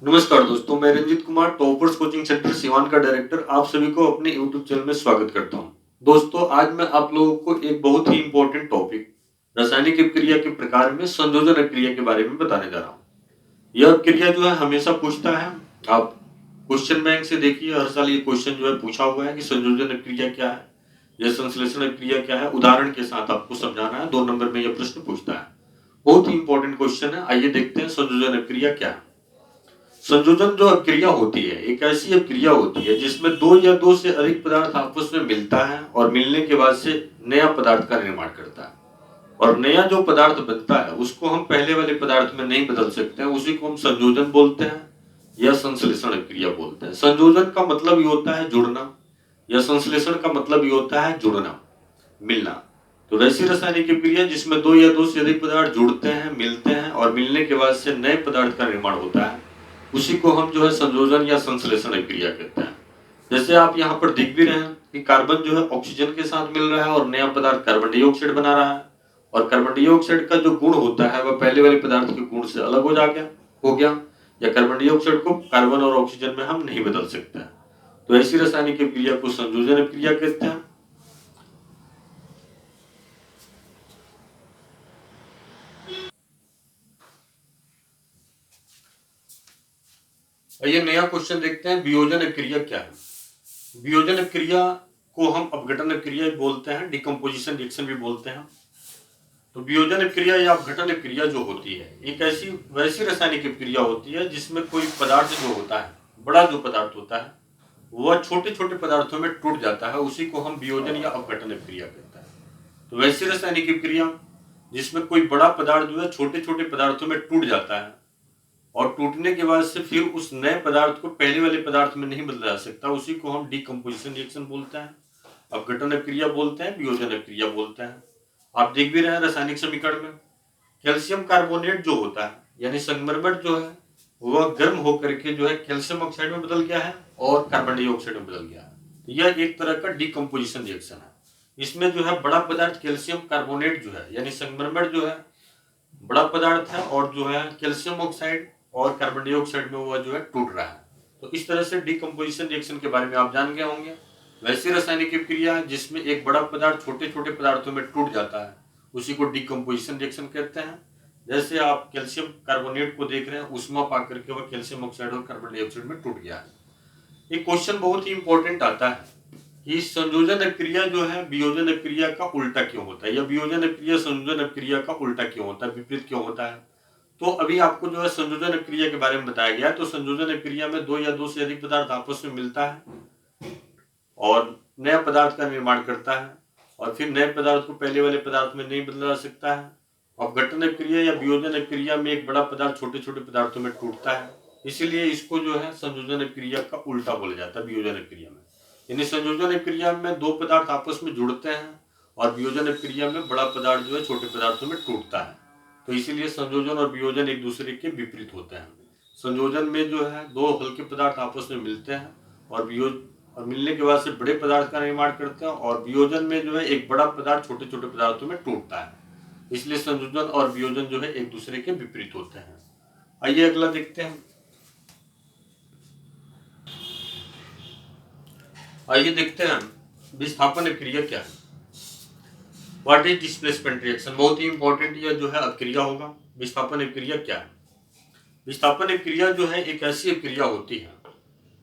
नमस्कार दोस्तों, मैं Ranjit Kumar Toppers Coaching Centre Siwan का डायरेक्टर आप सभी को अपने यूट्यूब चैनल में स्वागत करता हूं। दोस्तों, आज मैं आप लोगों को एक बहुत ही इंपॉर्टेंट टॉपिक रासायनिक अपक्रिया के प्रकार में संयोजन अपक्रिया के बारे में बताने जा रहा हूं। यह अपक्रिया जो है हमेशा पूछता है। आप क्वेश्चन बैंक से देखिए, हर साल ये क्वेश्चन जो है पूछा हुआ है कि संयोजन अपक्रिया क्या है, यह संश्लेषण अपक्रिया क्या है। उदाहरण के साथ आपको समझाना है। 2 नंबर में यह प्रश्न पूछता है। बहुत ही इंपॉर्टेंट क्वेश्चन है। आइए देखते हैं संयोजन अपक्रिया क्या है। संयोजन जो अपक्रिया होती है, एक ऐसी अपक्रिया होती है जिसमें दो या दो से अधिक पदार्थ आपस में मिलता है और मिलने के बाद से नया पदार्थ का निर्माण करता है। और नया जो पदार्थ बनता है उसको हम पहले वाले पदार्थ में नहीं बदल सकते हैं, उसी को हम संयोजन बोलते हैं या संश्लेषण अपक्रिया बोलते हैं। संयोजन का मतलब ये होता है जुड़ना, या संश्लेषण का मतलब ये होता है जुड़ना, मिलना। तो वैसी रासायनिक अपक्रिया जिसमें दो या दो से अधिक पदार्थ जुड़ते हैं, मिलते हैं और मिलने के बाद से नए पदार्थ का निर्माण होता है, उसी को हम जो है संयोजन या संश्लेषण अपक्रिया कहते हैं। जैसे आप यहाँ पर देख भी रहे हैं कि कार्बन जो है ऑक्सीजन के साथ मिल रहा है और नया पदार्थ कार्बन डाइऑक्साइड बना रहा है। और कार्बन डाइऑक्साइड का जो गुण होता है वह पहले वाले पदार्थ के गुण से अलग हो गया। या कार्बन डाइऑक्साइड को कार्बन और ऑक्सीजन में हम नहीं बदल सकते हैं। तो ऐसी रासायनिक अपक्रिया को संयोजन अपक्रिया कहते हैं। ये नया क्वेश्चन देखते हैं, वियोजन अपक्रिया क्या है। वियोजन अपक्रिया को हम अपघटन अपक्रिया भी बोलते हैं, डिकम्पोजिशन रिएक्शन भी बोलते हैं। तो वियोजन अपक्रिया या अपघटन अपक्रिया जो होती है, एक ऐसी वैसी रासायनिक अपक्रिया होती है जिसमें कोई पदार्थ जो होता है, बड़ा जो पदार्थ होता है, वह छोटे छोटे पदार्थों में टूट जाता है, उसी को हम वियोजन या अपघटन अपक्रिया कहते हैं। तो वैसी रासायनिक अपक्रिया जिसमें कोई बड़ा पदार्थ जो है छोटे छोटे पदार्थों में टूट जाता है और टूटने के बाद से फिर उस नए पदार्थ को पहले वाले पदार्थ में नहीं बदला जा सकता, उसी को हम डिकम्पोजिशन रिएक्शन बोलते हैं, अपघटन अपक्रिया बोलते हैं, वियोजन अपक्रिया बोलते हैं। आप देख भी रहे हैं रासायनिक समीकरण में कैल्शियम कार्बोनेट जो होता है, यानी संगमरमर जो है, वह गर्म होकर के जो है कैल्शियम ऑक्साइड में बदल गया है और कार्बन डाइऑक्साइड में बदल गया है। तो यह एक तरह का डिकम्पोजिशन रिएक्शन है। इसमें जो है बड़ा पदार्थ कैल्शियम कार्बोनेट जो है, यानी संगमरमर जो है बड़ा पदार्थ है और जो है कैल्शियम ऑक्साइड और कार्बन डाइऑक्साइड में वह जो है टूट रहा है। तो इस तरह से डिकम्पोजिशन रिएक्शन के बारे में आप जान गए होंगे। वैसी रासायनिक अपक्रिया जिसमें एक बड़ा पदार्थ छोटे छोटे पदार्थों में टूट जाता है, उसी को डिकम्पोजिशन रिएक्शन कहते हैं। जैसे आप कैल्शियम कार्बोनेट को देख रहे हैं, उष्मा पा करके वह कैल्शियम ऑक्साइड और कार्बन डाइऑक्साइड में टूट गया है। एक क्वेश्चन बहुत ही इंपॉर्टेंट आता है कि संयोजन अपक्रिया जो है वियोजन अपक्रिया का उल्टा क्यों होता है, या वियोजन अपक्रिया संयोजन अपक्रिया का उल्टा क्यों होता है, विपरीत क्यों होता है। तो अभी आपको जो है संयोजन अपक्रिया के बारे में बताया गया है। तो संयोजन अपक्रिया में दो या दो से अधिक पदार्थ आपस में मिलता है और नया पदार्थ का निर्माण करता है और फिर नए पदार्थ को पहले वाले पदार्थ में नहीं बदला जा सकता है। अपघटन अपक्रिया या वियोजन अपक्रिया में एक बड़ा पदार्थ छोटे छोटे पदार्थों में टूटता है, इसीलिए इसको जो है संयोजन अपक्रिया का उल्टा बोला जाता है वियोजन अपक्रिया में। यानी संयोजन अपक्रिया में दो पदार्थ आपस में जुड़ते हैं और वियोजन अपक्रिया में बड़ा पदार्थ जो है छोटे पदार्थों में टूटता है। तो इसीलिए संयोजन और वियोजन एक दूसरे के विपरीत होते हैं। संयोजन में जो है दो हल्के पदार्थ आपस में मिलते हैं और मिलने के बाद से बड़े पदार्थ का निर्माण करते हैं, और वियोजन में जो है एक बड़ा पदार्थ छोटे छोटे पदार्थों में टूटता है। इसलिए संयोजन और वियोजन जो है एक दूसरे के विपरीत होते हैं। आइए अगला देखते हैं। आइए देखते हैं विस्थापन अपक्रिया क्या है। What is displacement reaction. बहुत ही इंपॉर्टेंट यह जो है अपक्रिया होगा। विस्थापन अपक्रिया क्या है। विस्थापन अपक्रिया जो है एक ऐसी अपक्रिया होती है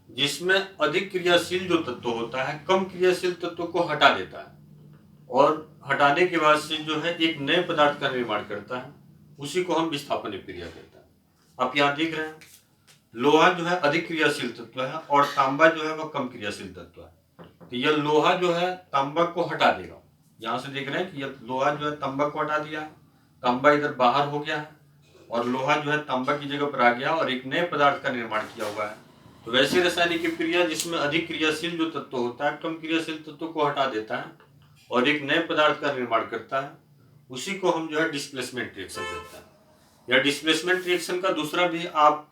जिसमें अधिक क्रियाशील जो तत्व होता है कम क्रियाशील तत्व को हटा देता है और हटाने के बाद से जो है एक नए पदार्थ का निर्माण करता है, उसी को हम विस्थापन अपक्रिया कहते हैं। आप यहाँ देख रहे हैं लोहा जो है अधिक क्रियाशील तत्व है और तांबा जो है वह कम क्रियाशील तत्व है। तो यह लोहा जो है तांबा को हटा देगा। यहाँ से देख रहे हैं कि यह लोहा जो है तांबा को हटा दिया, तांबा इधर बाहर हो गया है और लोहा जो है तांबा की जगह पर आ गया और एक नए पदार्थ का निर्माण किया हुआ है। तो वैसी रासायनिक अपक्रिया जिसमें अधिक क्रियाशील जो तत्व होता है कम क्रियाशील तत्व को हटा देता है और एक नए पदार्थ का निर्माण करता है, उसी को हम जो है डिस्प्लेसमेंट रिएक्शन कहते हैं। या डिस्प्लेसमेंट रिएक्शन का दूसरा भी आप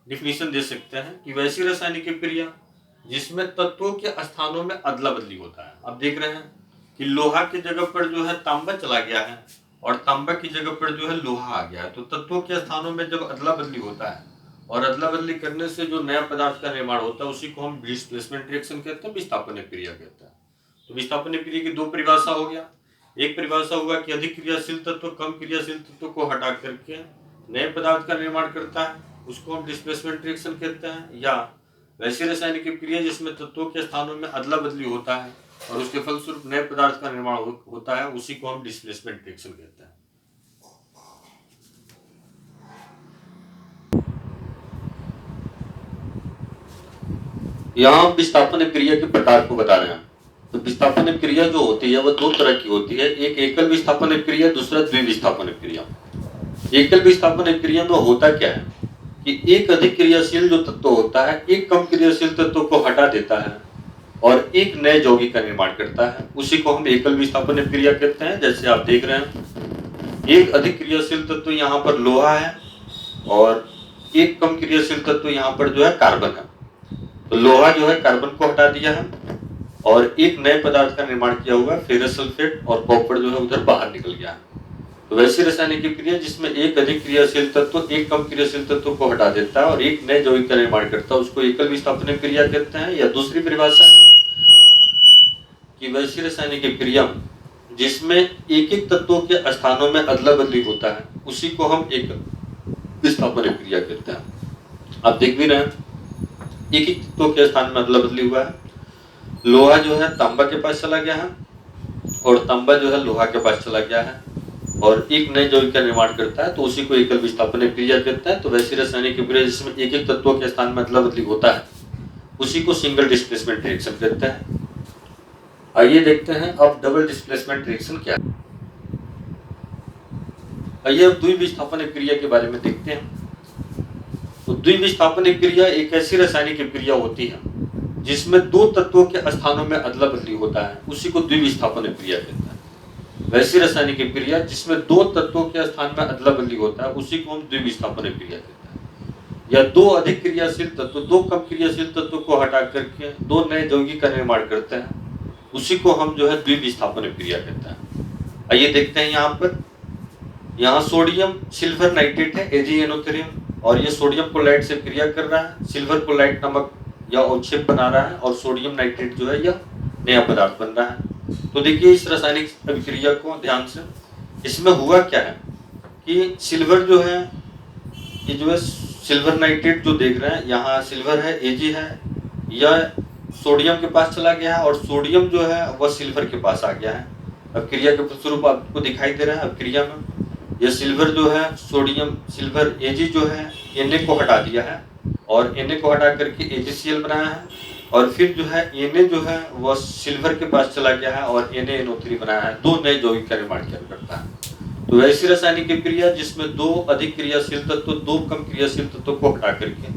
डिफिनेशन दे सकते हैं कि वैसी रासायनिक अपक्रिया जिसमें तत्वों के स्थानों में अदला बदली होता है। आप देख रहे हैं कि लोहा की जगह पर जो है तांबा चला गया है और तांबा की जगह पर जो है लोहा आ गया है। तो तत्वों के स्थानों में जब अदला बदली होता है और अदला बदली करने से जो नया पदार्थ का निर्माण होता है उसी को हम डिस्प्लेसमेंट रिएक्शन कहते हैं, विस्थापन क्रिया कहते हैं। तो विस्थापन क्रिया की दो परिभाषा हो गया। एक परिभाषा होगा कि अधिक क्रियाशील तत्व कम क्रियाशील तत्व को हटा करके नए पदार्थ का निर्माण करता है, उसको हम डिस्प्लेसमेंट रिएक्शन कहते हैं। या वैसी रासायनिक क्रिया जिसमें तत्वों के स्थानों में अदला बदली होता है और उसके फलस्वरूप नए पदार्थ का निर्माण होता है, उसी को हम डिस्प्लेसमेंट रिएक्शन कहते हैं। यहाँ हम विस्थापन क्रिया के प्रकार को बता रहे हैं। तो विस्थापन क्रिया जो होती है वह दो तरह की होती है, एक एकल विस्थापन क्रिया, दूसरा द्विविस्थापन क्रिया। एकल विस्थापन क्रिया में होता क्या है कि एक अधिक क्रियाशील जो तत्व होता है एक कम क्रियाशील तत्व को हटा देता है और एक नए यौगिक का निर्माण करता है, उसी को हम एकल विस्थापन क्रिया कहते हैं। जैसे आप देख रहे हैं, एक अधिक क्रियाशील तत्व यहाँ पर लोहा है और एक कम क्रियाशील तत्व यहाँ पर जो है कार्बन है। तो लोहा जो है कार्बन को हटा दिया है और एक नए पदार्थ का निर्माण किया हुआ फेरस सल्फेट और कॉपर जो है उधर बाहर निकल गया है। तो वैसी रासायनिक क्रिया जिसमें एक अधिक क्रियाशील तत्व एक कम क्रियाशील तत्व को हटा देता है और एक नए यौगिक का निर्माण करता है, उसको एकल विस्थापन क्रिया कहते हैं। या दूसरी परिभाषा है कि वैसी रासायनिक क्रिया जिसमें एक एक तत्वों के स्थानों में अदला बदली होता है, उसी को हम एकल विस्थापन क्रिया कहते हैं। आप देख भी रहे हैं, एक एक तत्वों के स्थान में अदला बदली हुआ है। लोहा जो है तांबा के पास चला गया है और तांबा जो है लोहा के पास चला गया है और एक नए यौगिक का निर्माण करता है, तो उसी को एकल विस्थापन क्रिया कहते हैं। तो वैसी रासायनिक क्रिया जिसमें एक एक तत्वों के स्थान में अदला बदली होता है, उसी को सिंगल डिस्प्लेसमेंट रिएक्शन कहते हैं। आइए देखते हैं अब डबल डिस्प्लेसमेंट रिएक्शन क्या है। आइए अब द्विविस्थापन क्रिया के बारे में देखते हैं। तो द्विविस्थापन क्रिया एक ऐसी रासायनिक क्रिया होती है जिसमें दो तत्वों के स्थानों में अदला बदली होता है, उसी को द्विविस्थापन क्रिया कहते हैं। वैसी रासायनिक क्रिया जिसमें दो तत्वों के स्थान में अदला बदली होता है, उसी को हम द्विविस्थापन क्रिया कहते हैं। या दो अधिक क्रियाशील तत्व दो कम क्रियाशील तत्व को हटा करके दो नए यौगिक का निर्माण करते हैं, उसी को हम जो है द्विविस्थापन क्रिया कहते हैं। आइए देखते हैं यहाँ सोडियम सिल्वर नाइट्रेट है AgNO3 और ये सोडियम क्लोराइड से क्रिया कर रहा है, सिल्वर क्लोराइड नमक या अवक्षेप बना रहा है और सोडियम नाइट्रेट जो है यह नया पदार्थ बन रहा है। तो देखिए इस रासायनिक अभिक्रिया को ध्यान से, इसमें हुआ क्या है कि सिल्वर जो है, ये जो है सिल्वर नाइट्रेट जो देख रहे हैं, यहाँ सिल्वर है Ag है, यह सोडियम के पास चला गया है और सोडियम जो है वह सिल्वर के पास आ गया है। अब क्रिया के फलस्वरूप आपको दिखाई दे रहा है, अब क्रिया में यह सिल्वर जो है सोडियम सिल्वर Ag जो है Na को हटा दिया है और Na को हटा करके AgCl बनाया है और फिर जो है Na जो है वह सिल्वर के पास चला गया है और NaNO3 बनाया है, दो नए यौगिक का निर्माण किया करता है। तो वैसी रासायनिक क्रिया जिसमें दो अधिक क्रियाशील तत्व दो कम क्रियाशील तत्व को हटा करके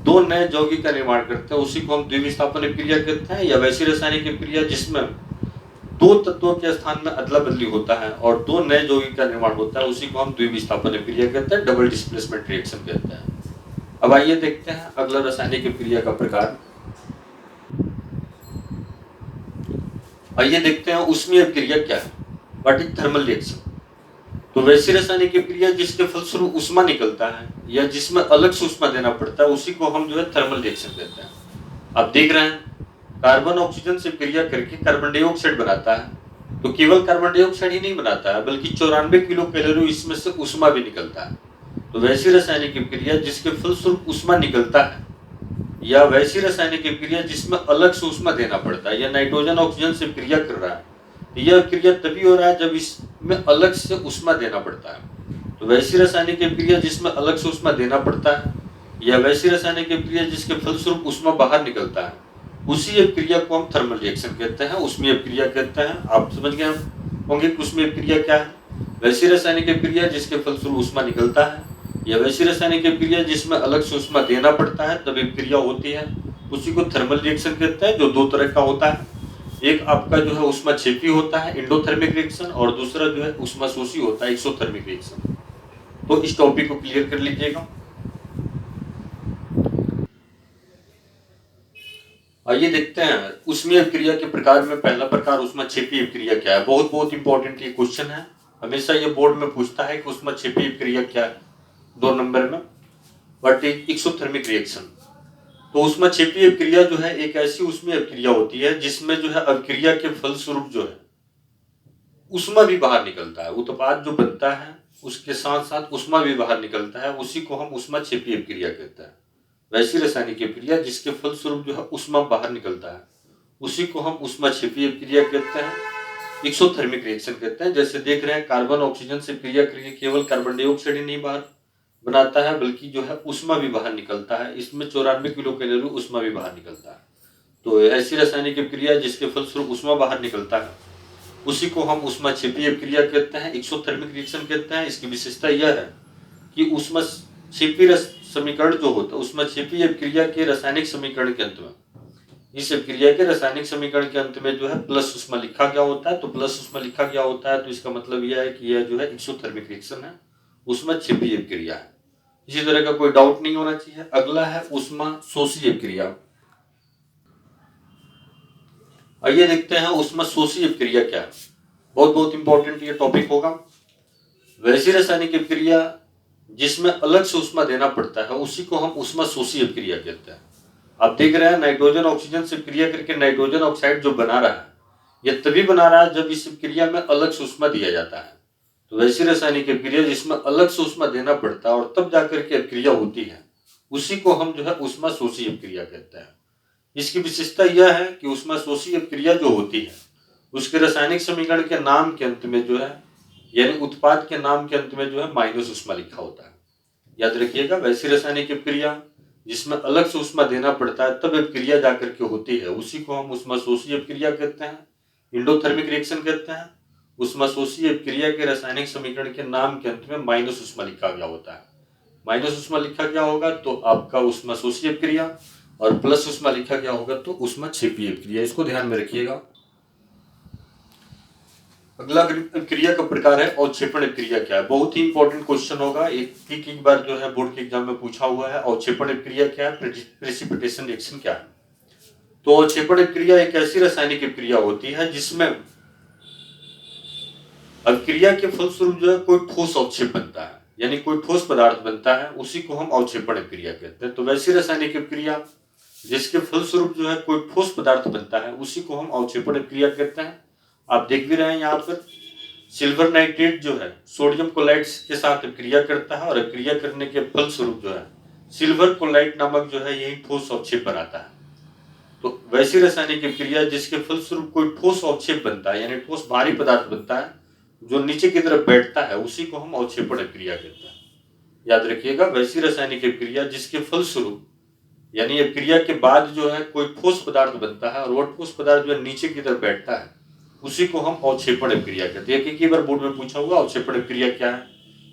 दो नए यौगिक का निर्माण करते हैं, उसी को हम द्विविस्थापन क्रिया कहते हैं। या वैसी रासायनिक क्रिया जिसमें दो तत्वों के स्थान में अदला बदली होता है और दो नए यौगिक का निर्माण होता है, उसी को हम द्विविस्थापन क्रिया कहते हैं, डबल डिस्प्लेसमेंट रिएक्शन कहते हैं। अब आइए देखते हैं अगला रासायनिक क्रिया का प्रकार। आइए देखते हैं ऊष्मीय क्रिया क्या है, व्हाट इज थर्मल रिएक्शन। तो वैसी रासायनिक क्रिया जिसके फलस्वरूप ऊष्मा निकलता है या जिसमें अलग से ऊष्मा देना पड़ता है, उसी को हम जो है थर्मल रिएक्शन कहते हैं। आप देख रहे हैं कार्बन ऑक्सीजन से क्रिया करके कार्बन डाइऑक्साइड बनाता है, तो केवल कार्बन डाइऑक्साइड ही नहीं बनाता है बल्कि 94 किलो कैलोरी इसमें से ऊष्मा भी निकलता है। तो वैसी रासायनिक क्रिया जिसके फलस्वरूप ऊष्मा निकलता है या वैसी रासायनिक क्रिया जिसमें अलग से ऊष्मा देना पड़ता है या नाइट्रोजन ऑक्सीजन से क्रिया कर रहा है, यह क्रिया तभी हो रहा है जब इसमें अलग से ऊष्मा देना पड़ता है। तो वैसी रासायनिक क्रिया जिसमें अलग से ऊष्मा देना पड़ता है या वैसी रासायनिक क्रिया जिसके फलस्वरूप ऊष्मा बाहर निकलता है, उसी क्रिया को हम थर्मल रिएक्शन कहते हैं, ऊष्मीय क्रिया कहते हैं। आप समझ गए होंगे कि ऊष्मीय क्रिया क्या है। वैसी रासायनिक क्रिया जिसके फलस्वरूप ऊष्मा निकलता है या वैसी रासायनिक क्रिया जिसमें अलग से ऊष्मा देना पड़ता है तब एक क्रिया होती है, उसी को थर्मल रिएक्शन कहते हैं, जो दो तरह का होता है। एक आपका जो है ऊष्मा छेपी होता है एंडोथर्मिक रिएक्शन और दूसरा जो है ऊष्मा शोषी होता है एक्सोथर्मिक रिएक्शन। तो इस टॉपिक को क्लियर कर लीजिएगा। आइए देखते हैं ऊष्मीय क्रिया के प्रकार में पहला प्रकार ऊष्मा छेपी क्रिया क्या है। बहुत इंपॉर्टेंट ये क्वेश्चन है, हमेशा ये बोर्ड में पूछता है कि ऊष्मा छेपी क्रिया क्या है, 2 नंबर में। What is exothermic reaction. तो ऊष्माक्षेपीय अभिक्रिया जो है एक ऐसी उसमें अभिक्रिया होती है जिसमें जो है अभिक्रिया के फलस्वरूप जो है ऊष्मा भी बाहर निकलता है, उत्पाद जो बनता है उसके साथ साथ ऊष्मा भी बाहर निकलता है, उसी को हम ऊष्माक्षेपीय अभिक्रिया कहते हैं। वैसी रासायनिक अभिक्रिया जिसके फलस्वरूप जो है ऊष्मा बाहर निकलता है उसी को हम ऊष्माक्षेपीय अभिक्रिया कहते हैं, एक्सोथर्मिक रिएक्शन कहते हैं। जैसे देख रहे हैं कार्बन ऑक्सीजन से क्रिया करके केवल कार्बन डाइऑक्साइड ही नहीं बाहर बनाता है बल्कि जो है ऊष्मा भी बाहर निकलता है, इसमें 94 किलो कैलोरी ऊष्मा भी बाहर निकलता है। तो ऐसी रासायनिक अभिक्रिया जिसके फलस्वरूप ऊष्मा बाहर निकलता है उसी को हम ऊष्माक्षेपीय अभिक्रिया कहते हैं, एक्सोथर्मिक रिएक्शन कहते हैं। इसकी विशेषता यह है कि ऊष्माक्षेपीय समीकरण जो होता है ऊष्माक्षेपीय अभिक्रिया के रासायनिक समीकरण के अंत में, इस अभिक्रिया के रासायनिक समीकरण के अंत में जो है प्लस ऊष्मा लिखा गया होता है। तो प्लस ऊष्मा लिखा गया होता है तो इसका मतलब यह है कि यह जो है एक्सोथर्मिक रिएक्शन है, ऊष्माक्षेपीय अभिक्रिया है। इसी तरह का कोई डाउट नहीं होना चाहिए। अगला है ऊष्मा शोषी अभिक्रिया। आइए देखते हैं ऊष्मा शोषी अभिक्रिया क्या है। बहुत बहुत इंपॉर्टेंट ये टॉपिक होगा। वैसी रासायनिक अभिक्रिया जिसमें अलग से ऊष्मा देना पड़ता है उसी को हम ऊष्मा शोषी अभिक्रिया कहते हैं। आप देख रहे हैं नाइट्रोजन ऑक्सीजन से क्रिया करके नाइट्रोजन ऑक्साइड जो बना रहा है यह तभी बना रहा है जब इस क्रिया में अलग से ऊष्मा दिया जाता है। तो वैसी रासायनिक अभिक्रिया जिसमें अलग से ऊष्मा देना पड़ता है और तब जाकर के अभिक्रिया होती है उसी को हम जो है ऊष्मा शोषी अभिक्रिया कहते हैं। इसकी विशेषता यह है कि ऊष्मा शोषी अभिक्रिया जो होती है उसके रासायनिक समीकरण के नाम के अंत में जो है यानी उत्पाद के नाम के अंत में जो है माइनस ऊष्मा लिखा होता है। याद रखिएगा, वैसी रासायनिक अभिक्रिया जिसमें अलग से ऊष्मा देना पड़ता है तब अभिक्रिया जाकर के होती है उसी को हम ऊष्मा शोषी अभिक्रिया कहते हैं, एंडोथर्मिक रिएक्शन कहते हैं। ऊष्मा शोषी अभिक्रिया के रासायनिक समीकरण के नाम के अंत में माइनस ऊष्मा लिखा गया होता है। माइनस ऊष्मा लिखा गया होगा तो आपका ऊष्मा शोषी अभिक्रिया और प्लस ऊष्मा लिखा गया होगा तो ऊष्माक्षेपीय अभिक्रिया। इसको ध्यान में रखिएगा। अगला क्रिया का प्रकार है अवक्षेपण क्रिया क्या है। बहुत ही इंपॉर्टेंट क्वेश्चन होगा, एक बार जो है बोर्ड के एग्जाम में पूछा हुआ है। अवक्षेपण क्रिया क्या है, प्रेसिपिटेशन रिएक्शन क्या है। तो अवक्षेपण क्रिया एक ऐसी रासायनिक क्रिया होती है जिसमें अभिक्रिया के फलस्वरूप जो है कोई ठोस अवक्षेप बनता है यानी कोई ठोस पदार्थ बनता है, उसी को हम अवक्षेपण क्रिया कहते हैं। तो वैसी रासायनिक क्रिया जिसके फलस्वरूप जो है कोई ठोस पदार्थ बनता है उसी को हम अवक्षेपण क्रिया कहते हैं। आप देख भी रहे हैं यहाँ पर सिल्वर नाइट्रेट जो है सोडियम क्लोराइड के साथ क्रिया करता है और क्रिया करने के फलस्वरूप जो है सिल्वर क्लोराइड नामक जो है यही ठोस अवक्षेप बनाता है। तो वैसी रासायनिक क्रिया जिसके फलस्वरूप कोई ठोस अवक्षेप बनता है यानी ठोस भारी पदार्थ बनता है जो नीचे की तरफ बैठता है उसी को हम अवक्षेपण क्रिया कहते हैं। याद रखिएगा, वैसी रासायनिक क्रिया जिसके फलस्वरूप यानी क्रिया के बाद जो है कोई ठोस पदार्थ बनता है और वह ठोस पदार्थ जो है नीचे की तरफ बैठता है उसी को हम अवक्षेपण क्रिया कहते हैं। एक बार बोर्ड में पूछा हुआ अवक्षेपण क्रिया क्या है।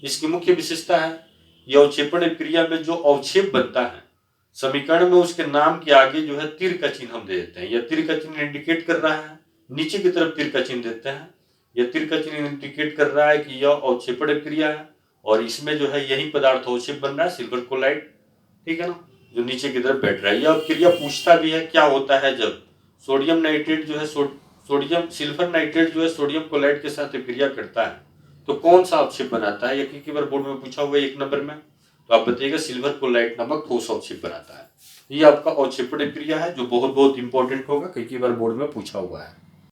इसकी मुख्य विशेषता है यह अवक्षेपण क्रिया में जो अवक्षेप बनता है समीकरण में उसके नाम के आगे जो है तीर का चिन्ह हम दे देते हैं। यह तीर का चिन्ह इंडिकेट कर रहा है, नीचे की तरफ तीर का चिन्ह देते हैं। यह तीर का चिन्ह इंडिकेट कर रहा है कि यह अवक्षेपण क्रिया है और इसमें जो है यही पदार्थ अवक्षेप बन रहा है सिल्वर क्लोराइड, ठीक है ना, जो नीचे की तरफ बैठ रहा है। यह क्रिया पूछता भी है क्या होता है जब सोडियम नाइट्रेट जो है सिल्वर नाइट्रेट जो है सोडियम क्लोराइड के साथ क्रिया करता है तो कौन सा अवक्षेप बनाता है। एक बार बोर्ड में पूछा हुआ है 1 नंबर में, तो आप बताइएगा सिल्वर क्लोराइड नामक ठोस अवक्षेप बनाता है। ये आपका अवक्षेपण क्रिया है जो बहुत बहुत इंपॉर्टेंट होगा, कई बार बोर्ड में पूछा हुआ है।